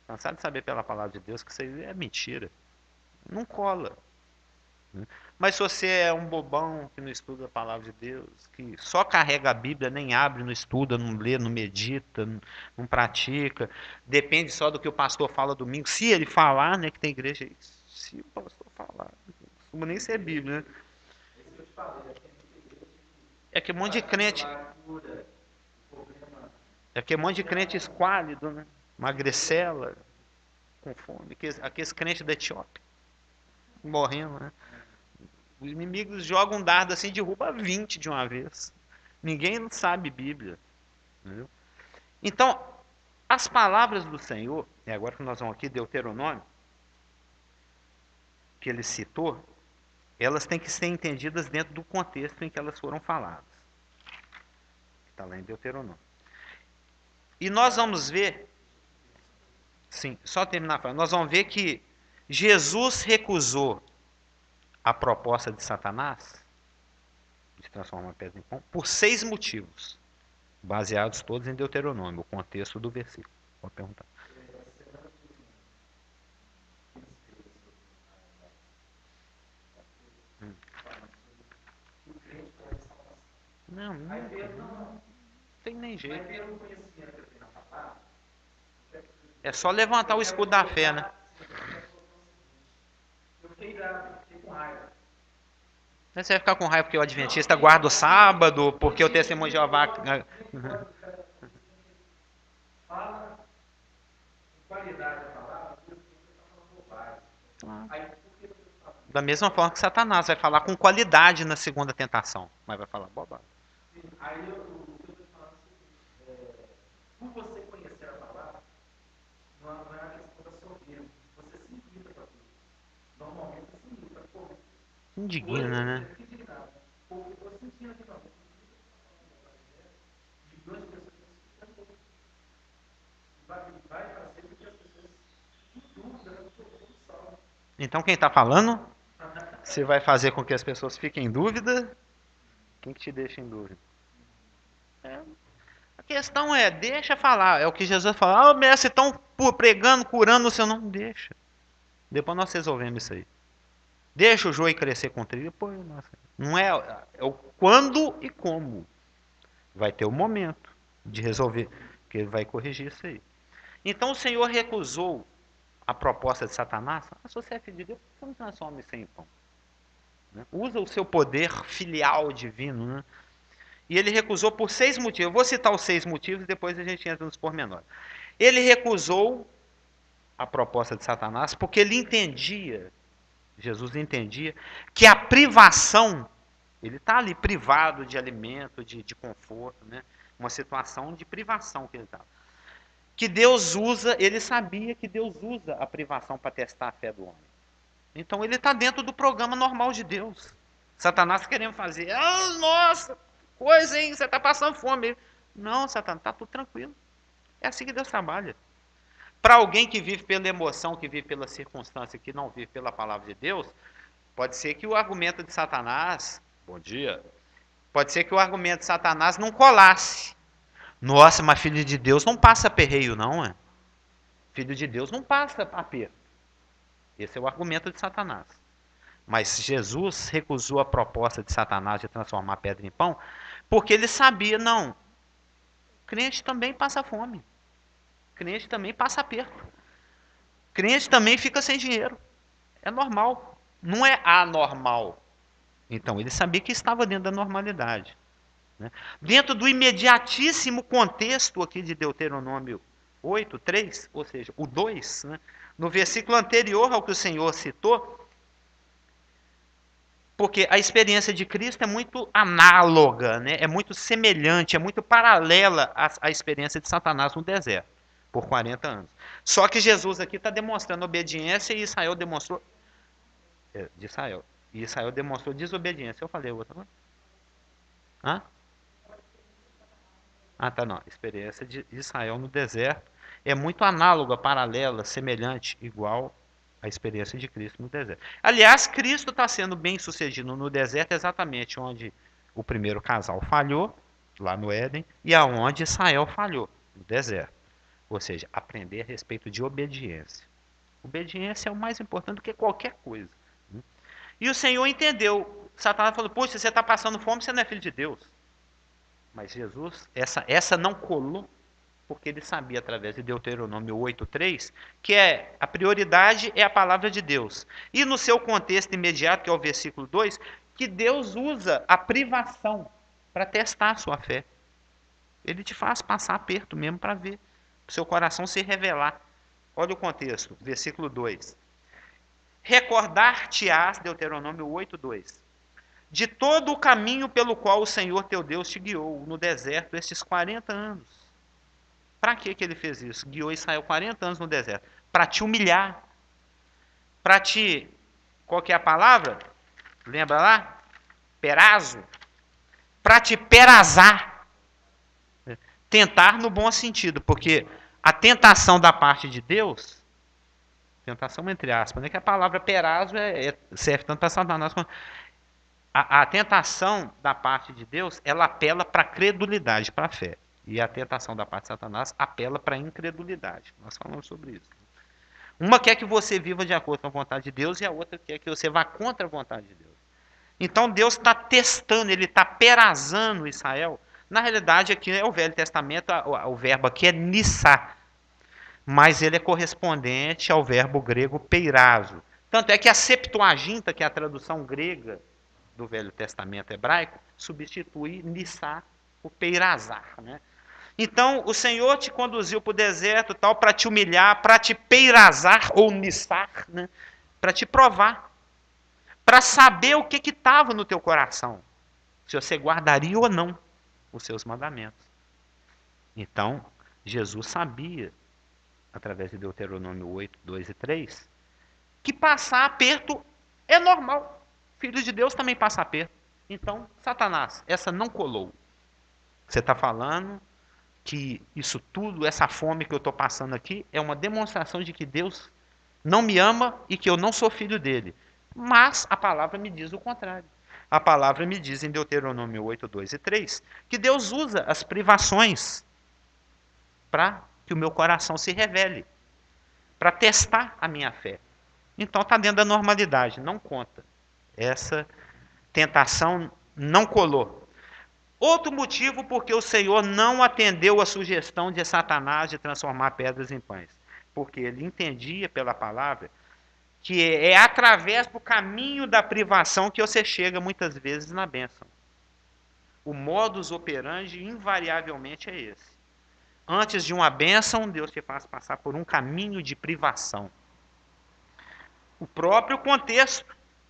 Cansado de saber pela palavra de Deus que isso aí é mentira. Não cola. Mas se você é um bobão que não estuda a palavra de Deus, que só carrega a Bíblia, nem abre, não estuda, não lê, não medita, não pratica, depende só do que o pastor fala domingo, se ele falar, né, que tem igreja aí, se o pastor falar, não costuma nem ser Bíblia, né? É que um monte de crente, esquálido, né? Magricela, com fome, aqueles crentes da Etiópia, morrendo, né? Os inimigos jogam um dardo assim, derruba 20 de uma vez. Ninguém sabe Bíblia. Entendeu? Então, as palavras do Senhor, e agora que nós vamos aqui, Deuteronômio, que ele citou, elas têm que ser entendidas dentro do contexto em que elas foram faladas. Está lá em Deuteronômio. E nós vamos ver, sim, só terminar a frase, nós vamos ver que Jesus recusou a proposta de Satanás de transformar a pedra em pão por 6 motivos, baseados todos em Deuteronômio, o contexto do versículo. Pode perguntar. Não tem nem jeito. É só levantar o escudo da fé, né? Você vai ficar com raiva porque o adventista guarda o sábado, porque o testemunho de Jeová. Da mesma forma que Satanás vai falar com qualidade na segunda tentação, mas vai falar bobagem. Aí o que eu estou falando é o seguinte, por você conhecer a palavra, não é uma questão da soberba, você se irrita com aquilo. Normalmente você se irrita, pô. Indigna, né? Você fica indignado. Pô, eu estou sentindo aqui, não. De 2 pessoas que estão vai fazer com que as pessoas fiquem dúvidas da sua evolução. Então quem está falando? Você vai fazer com que as pessoas fiquem em dúvida? Quem que te deixa em dúvida? A questão é, deixa falar. É o que Jesus fala. Ah, mestre, estão pregando, curando o seu nome. Deixa. Depois nós resolvemos isso aí. Deixa o joio crescer com trigo. Pô, nossa. Não é o quando e como. Vai ter o momento. de resolver, que ele vai corrigir isso aí. Então o Senhor recusou a proposta de Satanás. Se você é filho de Deus, você não transforma isso em pão. Né? Usa o seu poder filial divino. Né? E ele recusou por 6 motivos. Eu vou citar os 6 motivos e depois a gente entra nos pormenores. Ele recusou a proposta de Satanás porque ele entendia, Jesus entendia, que a privação, ele está ali privado de alimento, de conforto, né? Uma situação de privação que ele estava. Que Deus usa, ele sabia que Deus usa a privação para testar a fé do homem. Então ele está dentro do programa normal de Deus. Satanás querendo fazer, nossa, coisa, hein? Você está passando fome. Não, Satanás, está tudo tranquilo. É assim que Deus trabalha. Para alguém que vive pela emoção, que vive pela circunstância, que não vive pela palavra de Deus, pode ser que o argumento de Satanás, bom dia, pode ser que o argumento de Satanás não colasse. Nossa, mas filho de Deus não passa perreio, não, é? Filho de Deus não passa aperto. Esse é o argumento de Satanás. Mas Jesus recusou a proposta de Satanás de transformar pedra em pão, porque ele sabia, não, crente também passa fome. Crente também passa aperto. Crente também fica sem dinheiro. É normal. Não é anormal. Então, ele sabia que estava dentro da normalidade. Né? Dentro do imediatíssimo contexto aqui de Deuteronômio 8, 3, ou seja, o 2, né? No versículo anterior ao que o Senhor citou, porque a experiência de Cristo é muito análoga, né? É muito semelhante, é muito paralela à experiência de Satanás no deserto, por 40 anos. Só que Jesus aqui está demonstrando obediência e Israel demonstrou. De Israel. E Israel demonstrou desobediência. Eu falei outra coisa? Hã? Ah, tá, não. Experiência de Israel no deserto é muito análoga, paralela, semelhante, igual à experiência de Cristo no deserto. Aliás, Cristo está sendo bem sucedido no deserto exatamente onde o primeiro casal falhou, lá no Éden, e aonde Israel falhou, no deserto. Ou seja, aprender a respeito de obediência. Obediência é o mais importante do que qualquer coisa. E o Senhor entendeu. Satanás falou, poxa, você está passando fome, você não é filho de Deus. Mas Jesus, essa não colou, porque ele sabia, através de Deuteronômio 8:3, que a prioridade é a palavra de Deus. E no seu contexto imediato, que é o versículo 2, que Deus usa a privação para testar a sua fé. Ele te faz passar aperto mesmo para ver, para o seu coração se revelar. Olha o contexto, versículo 2. Recordar-te-ás, Deuteronômio 8:2, de todo o caminho pelo qual o Senhor teu Deus te guiou no deserto estes 40 anos. Para que ele fez isso? Guiou Israel 40 anos no deserto. Para te humilhar. Para te... Qual que é a palavra? Lembra lá? Perazo. Para te perazar. Tentar no bom sentido, porque a tentação da parte de Deus, tentação entre aspas, né? Que a palavra perazo serve tanto para Satanás quanto... A tentação da parte de Deus, ela apela para a credulidade, para a fé. E a tentação da parte de Satanás apela para a incredulidade. Nós falamos sobre isso. Uma quer que você viva de acordo com a vontade de Deus e a outra quer que você vá contra a vontade de Deus. Então Deus está testando, ele está perazando Israel. Na realidade, aqui é o Velho Testamento, o verbo aqui é nissá. Mas ele é correspondente ao verbo grego peirazo. Tanto é que a Septuaginta, que é a tradução grega do Velho Testamento hebraico, substitui nissá por peirazar, né? Então, o Senhor te conduziu para o deserto tal para te humilhar, para te peirazar ou nissar, né? Para te provar, para saber o que estava no teu coração, se você guardaria ou não os seus mandamentos. Então, Jesus sabia, através de Deuteronômio 8, 2 e 3, que passar aperto é normal. Filho de Deus também passa aperto. Então, Satanás, essa não colou. Você está falando que isso tudo, essa fome que eu estou passando aqui, é uma demonstração de que Deus não me ama e que eu não sou filho dele. Mas a palavra me diz o contrário. A palavra me diz em Deuteronômio 8, 2 e 3, que Deus usa as privações para que o meu coração se revele, para testar a minha fé. Então está dentro da normalidade, não conta. Essa tentação não colou. Outro motivo porque o Senhor não atendeu a sugestão de Satanás de transformar pedras em pães. Porque ele entendia pela palavra que é através do caminho da privação que você chega muitas vezes na bênção. O modus operandi invariavelmente é esse. Antes de uma bênção, Deus te faz passar por um caminho de privação. O próprio contexto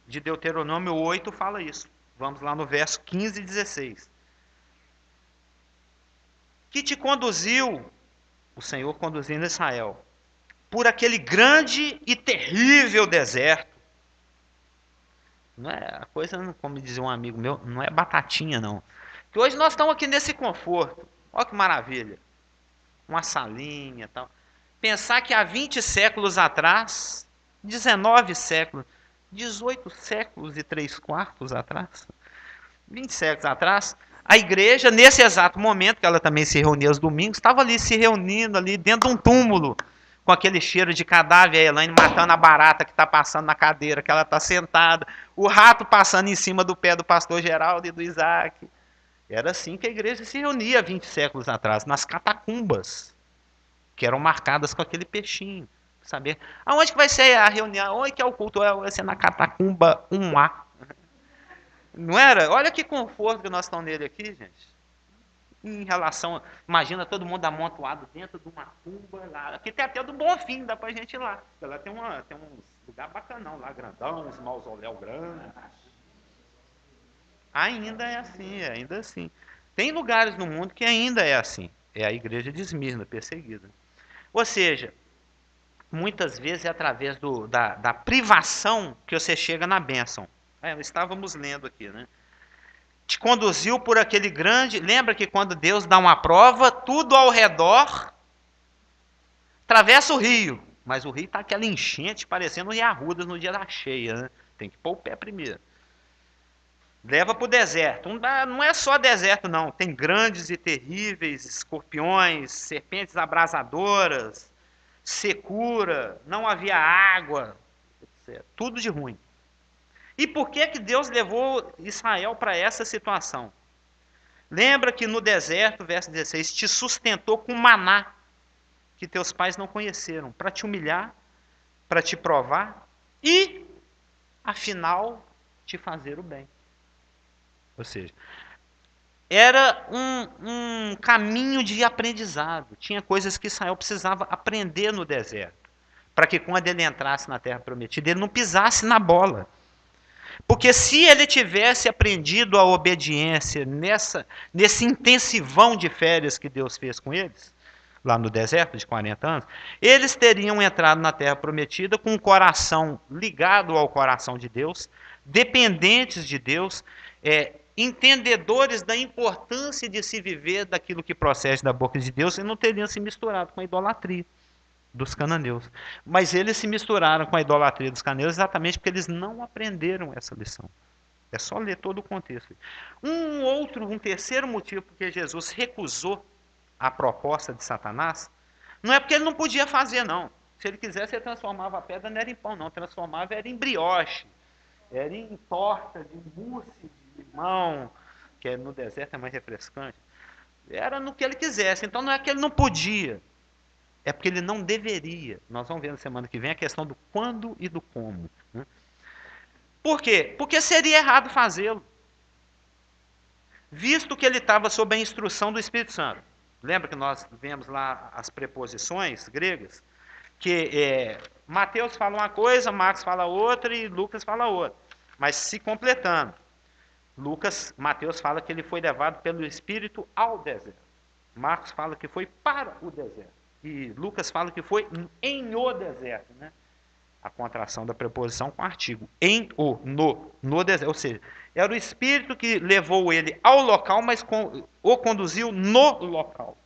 de Deuteronômio 8 fala isso. Vamos lá no verso 15 e 16. Que te conduziu, o Senhor conduzindo Israel, por aquele grande e terrível deserto. Não é a coisa, como dizia um amigo meu, não é batatinha não. Que hoje nós estamos aqui nesse conforto. Olha que maravilha. Uma salinha e tal. Pensar que há 20 séculos atrás, 19 séculos, 18 séculos e 3/4 atrás, 20 séculos atrás, a igreja, nesse exato momento, que ela também se reunia aos domingos, estava ali se reunindo ali dentro de um túmulo, com aquele cheiro de cadáver, a Elaine matando a barata que está passando na cadeira, que ela está sentada, o rato passando em cima do pé do pastor Geraldo e do Isaac. Era assim que a igreja se reunia 20 séculos atrás, nas catacumbas, que eram marcadas com aquele peixinho. Saber aonde que vai ser a reunião, onde que é o culto? Vai ser na catacumba 1A. Não era? Olha que conforto que nós estamos nele aqui, gente. Em relação, imagina todo mundo amontoado dentro de uma tumba lá. Aqui tem até do Bonfim, dá pra gente ir lá. Lá tem um lugar bacanão lá, grandão, uns mausoléu grande. Ainda é assim, ainda assim. Tem lugares no mundo que ainda é assim. É a igreja de Esmirna, perseguida. Ou seja, muitas vezes é através da privação que você chega na bênção. Estávamos lendo aqui, né? Te conduziu por aquele grande. Lembra que quando Deus dá uma prova, tudo ao redor atravessa o rio. Mas o rio está aquela enchente, parecendo Rio Arrudas no dia da cheia, né? Tem que pôr o pé primeiro. Leva para o deserto. Não é só deserto, não. Tem grandes e terríveis escorpiões, serpentes abrasadoras, secura, não havia água, etc. Tudo de ruim. E por que Deus levou Israel para essa situação? Lembra que no deserto, verso 16, te sustentou com maná, que teus pais não conheceram, para te humilhar, para te provar e, afinal, te fazer o bem. Ou seja, era um caminho de aprendizado. Tinha coisas que Israel precisava aprender no deserto, para que quando ele entrasse na terra prometida, ele não pisasse na bola. Porque se ele tivesse aprendido a obediência nesse intensivão de férias que Deus fez com eles, lá no deserto de 40 anos, eles teriam entrado na terra prometida com o coração ligado ao coração de Deus, dependentes de Deus, entendedores da importância de se viver daquilo que procede da boca de Deus, e não teriam se misturado com a idolatria dos cananeus. Mas eles se misturaram com a idolatria dos cananeus exatamente porque eles não aprenderam essa lição. É só ler todo o contexto. Um terceiro motivo porque Jesus recusou a proposta de Satanás, não é porque ele não podia fazer, não. Se ele quisesse, ele transformava a pedra, não era em pão, não. Transformava era em brioche, era em torta de mousse de limão, que no deserto é mais refrescante. Era no que ele quisesse. Então não é que ele não podia, é porque ele não deveria. Nós vamos ver na semana que vem a questão do quando e do como. Né? Por quê? Porque seria errado fazê-lo. Visto que ele estava sob a instrução do Espírito Santo. Lembra que nós vemos lá as preposições gregas? Que Mateus fala uma coisa, Marcos fala outra e Lucas fala outra. Mas se completando. Mateus fala que ele foi levado pelo Espírito ao deserto. Marcos fala que foi para o deserto. E Lucas fala que foi em o deserto, né? A contração da preposição com artigo. Em no deserto. Ou seja, era o Espírito que levou ele ao local, mas o conduziu no local.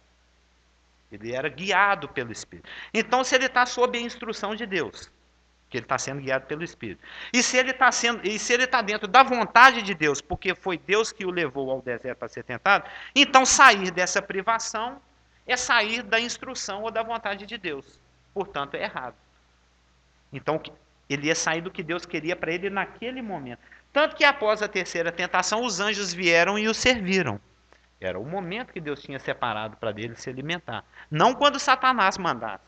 Ele era guiado pelo Espírito. Então, se ele está sob a instrução de Deus, que ele está sendo guiado pelo Espírito, e se ele está dentro da vontade de Deus, porque foi Deus que o levou ao deserto para ser tentado, então sair dessa privação é sair da instrução ou da vontade de Deus. Portanto, é errado. Então, ele ia sair do que Deus queria para ele naquele momento. Tanto que após a terceira tentação, os anjos vieram e o serviram. Era o momento que Deus tinha separado para dele se alimentar. Não quando Satanás mandasse.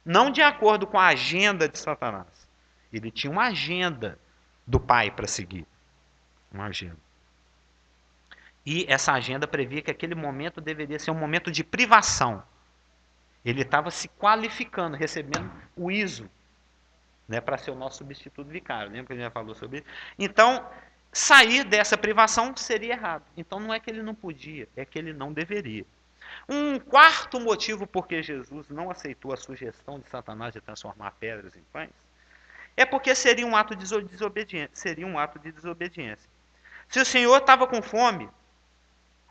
Não de acordo com a agenda de Satanás. Ele tinha uma agenda do Pai para seguir. Uma agenda. E essa agenda previa que aquele momento deveria ser um momento de privação. Ele estava se qualificando, recebendo o ISO, né, para ser o nosso substituto vicário. Lembra que a gente já falou sobre isso? Então, sair dessa privação seria errado. Então, não é que ele não podia, é que ele não deveria. Um quarto motivo por que Jesus não aceitou a sugestão de Satanás de transformar pedras em pães é porque seria um ato de desobediência. Seria um ato de desobediência. Se o Senhor estava com fome,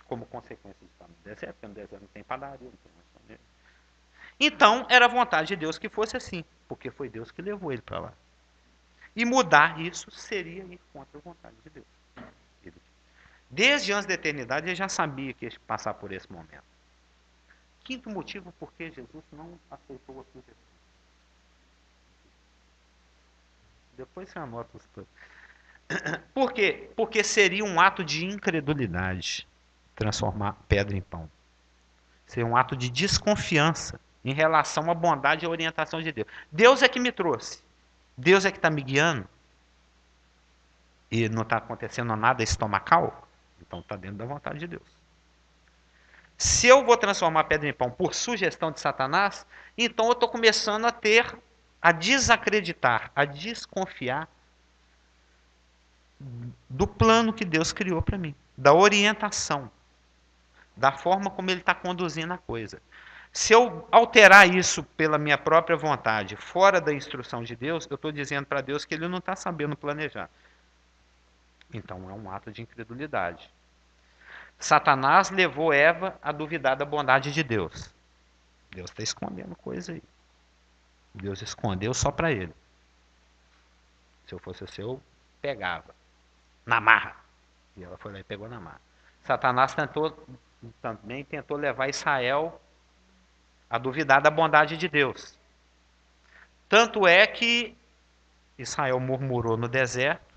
como consequência de estar no deserto, porque no deserto não tem padaria, não tem mais. Então, era a vontade de Deus que fosse assim, porque foi Deus que levou ele para lá. E mudar isso seria ir contra a vontade de Deus. Desde antes da eternidade, ele já sabia que ia passar por esse momento. Quinto motivo por que Jesus não aceitou a sugestão. Depois você anota os todos. Por quê? Porque seria um ato de incredulidade transformar pedra em pão. Seria um ato de desconfiança em relação à bondade e à orientação de Deus. Deus é que me trouxe. Deus é que está me guiando. E não está acontecendo nada estomacal. Então está dentro da vontade de Deus. Se eu vou transformar pedra em pão por sugestão de Satanás, então eu estou começando a desacreditar, a desconfiar do plano que Deus criou para mim, da orientação, da forma como Ele está conduzindo a coisa. Se eu alterar isso pela minha própria vontade, fora da instrução de Deus, eu estou dizendo para Deus que Ele não está sabendo planejar. Então é um ato de incredulidade. Satanás levou Eva a duvidar da bondade de Deus. Deus está escondendo coisa aí. Deus escondeu só para ele. Se eu fosse o seu, pegava. Na marra. E ela foi lá e pegou na marra. Satanás também tentou levar Israel a duvidar da bondade de Deus. Tanto é que Israel murmurou no deserto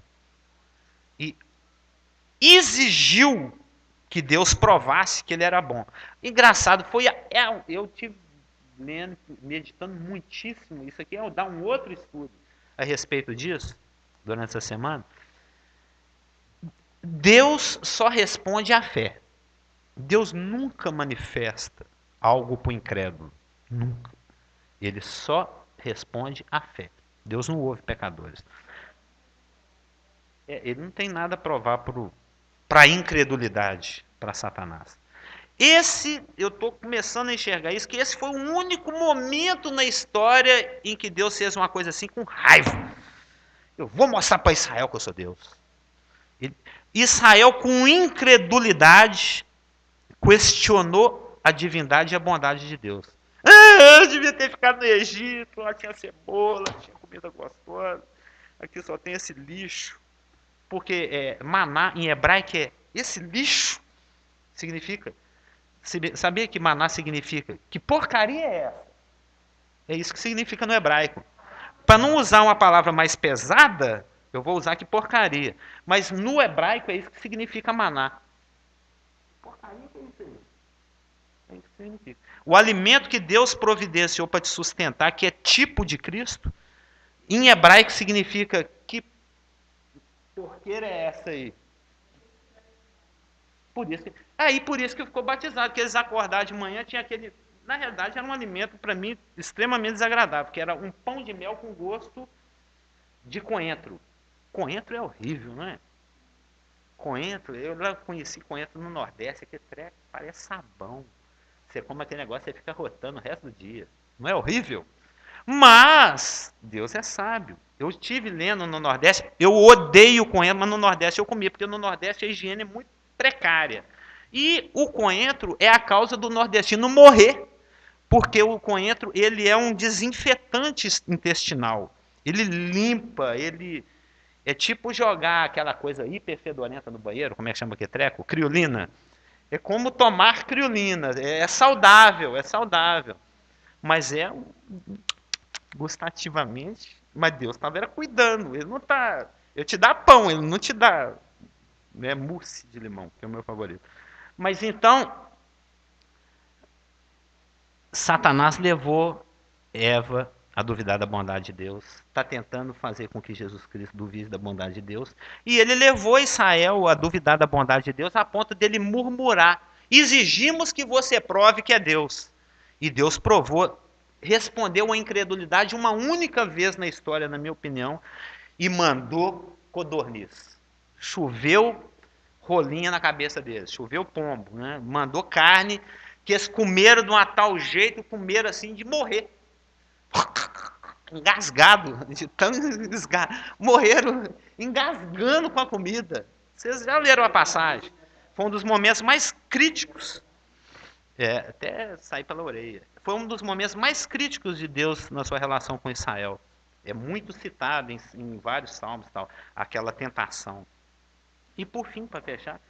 e exigiu que Deus provasse que ele era bom. Engraçado, eu tive lendo, meditando muitíssimo. Isso aqui é dar um outro estudo a respeito disso durante essa semana. Deus só responde à fé. Deus nunca manifesta algo para o incrédulo. Nunca. Ele só responde à fé. Deus não ouve pecadores. Ele não tem nada a provar para a incredulidade, para Satanás. Eu estou começando a enxergar isso, que esse foi o único momento na história em que Deus fez uma coisa assim com raiva. Eu vou mostrar para Israel que eu sou Deus. Israel, com incredulidade, questionou a divindade e a bondade de Deus. Eu devia ter ficado no Egito, lá tinha cebola, tinha comida gostosa. Aqui só tem esse lixo. Porque maná em hebraico esse lixo significa. Sabia que maná significa? Que porcaria é essa? É isso que significa no hebraico. Para não usar uma palavra mais pesada, eu vou usar que porcaria. Mas no hebraico é isso que significa maná. Porcaria que é isso aí? É isso que significa. O alimento que Deus providenciou para te sustentar, que é tipo de Cristo, em hebraico significa que porqueira é essa aí? Por isso que ficou batizado, que eles acordaram de manhã, tinha aquele. Na realidade, era um alimento, para mim, extremamente desagradável, que era um pão de mel com gosto de coentro. Coentro é horrível, não é? Coentro, eu lá conheci coentro no Nordeste, aquele treco parece sabão. Você come aquele negócio, você fica rotando o resto do dia. Não é horrível? Mas, Deus é sábio. Eu estive lendo no Nordeste, eu odeio coentro, mas no Nordeste eu comia, porque no Nordeste a higiene é muito precária. E o coentro é a causa do nordestino morrer, porque o coentro ele é um desinfetante intestinal. Ele limpa, ele é tipo jogar aquela coisa hiperfedorenta no banheiro, como é que chama aquele treco? Criolina. É como tomar criolina, é saudável, mas gustativamente, mas Deus estava cuidando, ele não está, ele te dá pão, ele não te dá mousse de limão, que é o meu favorito. Mas então, Satanás levou Eva a duvidar da bondade de Deus, está tentando fazer com que Jesus Cristo duvide da bondade de Deus, e ele levou Israel a duvidar da bondade de Deus a ponto dele murmurar: exigimos que você prove que é Deus. E Deus provou, respondeu à incredulidade uma única vez na história, na minha opinião, e mandou codorniz. Choveu rolinha na cabeça deles, choveu pombo, né? Mandou carne, que eles comeram de um tal jeito, comeram assim de morrer. Engasgado, de tão engasgado. Morreram engasgando com a comida. Vocês já leram a passagem? Foi um dos momentos mais críticos. Até sair pela orelha. Foi um dos momentos mais críticos de Deus na sua relação com Israel. É muito citado em vários salmos, tal, aquela tentação. E por fim, para fechar,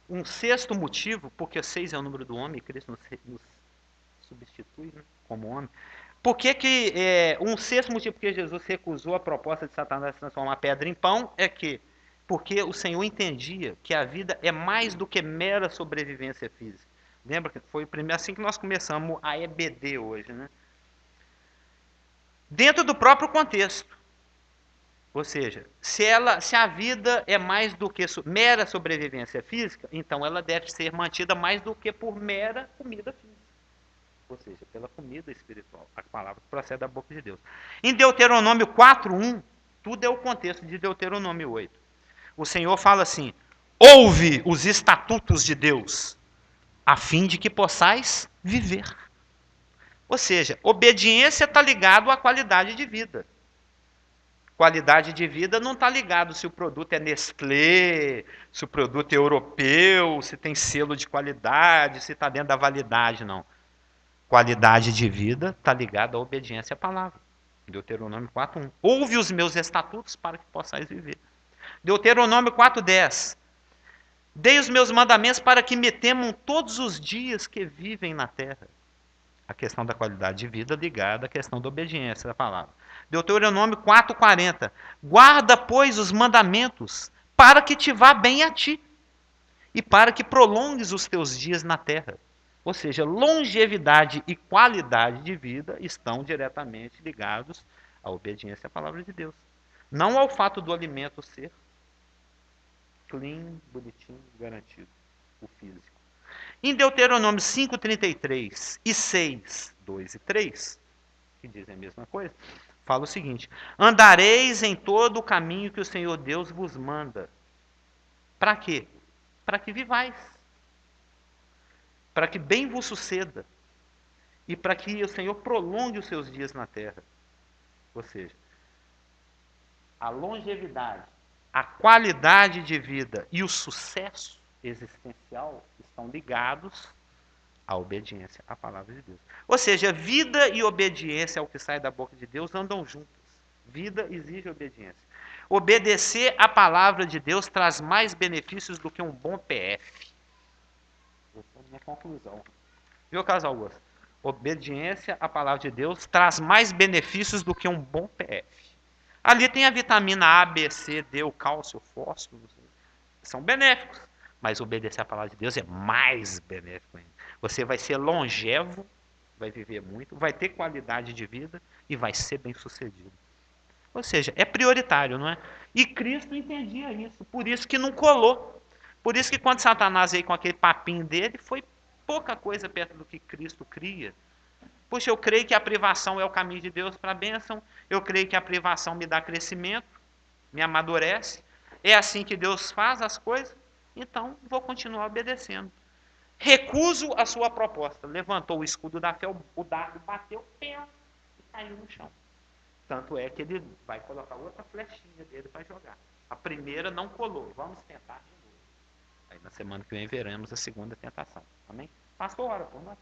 um sexto motivo, porque 6 é o número do homem, e Cristo nos substitui, né, como homem. Por que um sexto motivo porque Jesus recusou a proposta de Satanás de transformar a pedra em pão é que porque o Senhor entendia que a vida é mais do que mera sobrevivência física. Lembra que foi assim que nós começamos a EBD hoje, né? Dentro do próprio contexto. Ou seja, se a vida é mais do que mera sobrevivência física, então ela deve ser mantida mais do que por mera comida física. Ou seja, pela comida espiritual, a palavra que procede da boca de Deus. Em Deuteronômio 4:1, tudo é o contexto de Deuteronômio 8. O Senhor fala assim: ouve os estatutos de Deus, a fim de que possais viver. Ou seja, obediência está ligado à qualidade de vida. Qualidade de vida não está ligado se o produto é Nestlé, se o produto é europeu, se tem selo de qualidade, se está dentro da validade, não. Qualidade de vida está ligada à obediência à palavra. Deuteronômio 4:1. Ouve os meus estatutos para que possais viver. Deuteronômio 4:10. Dei os meus mandamentos para que me temam todos os dias que vivem na terra. A questão da qualidade de vida ligada à questão da obediência à palavra. Deuteronômio 4:40. Guarda, pois, os mandamentos para que te vá bem a ti e para que prolongues os teus dias na terra. Ou seja, longevidade e qualidade de vida estão diretamente ligados à obediência à palavra de Deus. Não ao fato do alimento ser clean, bonitinho, garantido, o físico. Em Deuteronômio 5:33 e 6, 2 e 3, que dizem a mesma coisa, fala o seguinte: andareis em todo o caminho que o Senhor Deus vos manda. Para quê? Para que vivais. Para que bem vos suceda. E para que o Senhor prolongue os seus dias na terra. Ou seja, a longevidade, a qualidade de vida e o sucesso existencial estão ligados à obediência à palavra de Deus. Ou seja, vida e obediência ao que sai da boca de Deus andam juntas. Vida exige obediência. Obedecer à palavra de Deus traz mais benefícios do que um bom PF. Essa é a minha conclusão. Viu, casal Augusto? Obediência à palavra de Deus traz mais benefícios do que um bom PF. Ali tem a vitamina A, B, C, D, o cálcio, o fósforo. São benéficos. Mas obedecer à palavra de Deus é mais benéfico ainda. Você vai ser longevo, vai viver muito, vai ter qualidade de vida e vai ser bem sucedido. Ou seja, é prioritário, não é? E Cristo entendia isso, por isso que não colou. Por isso que quando Satanás veio com aquele papinho dele, foi pouca coisa perto do que Cristo cria. Puxa, eu creio que a privação é o caminho de Deus para a bênção, eu creio que a privação me dá crescimento, me amadurece, é assim que Deus faz as coisas, então vou continuar obedecendo. Recuso a sua proposta. Levantou o escudo da fé, o dardo bateu, e caiu no chão. Tanto é que ele vai colocar outra flechinha dele para jogar. A primeira não colou, vamos tentar de novo. Aí na semana que vem veremos a segunda tentação. Amém? Pastor, ora por nós.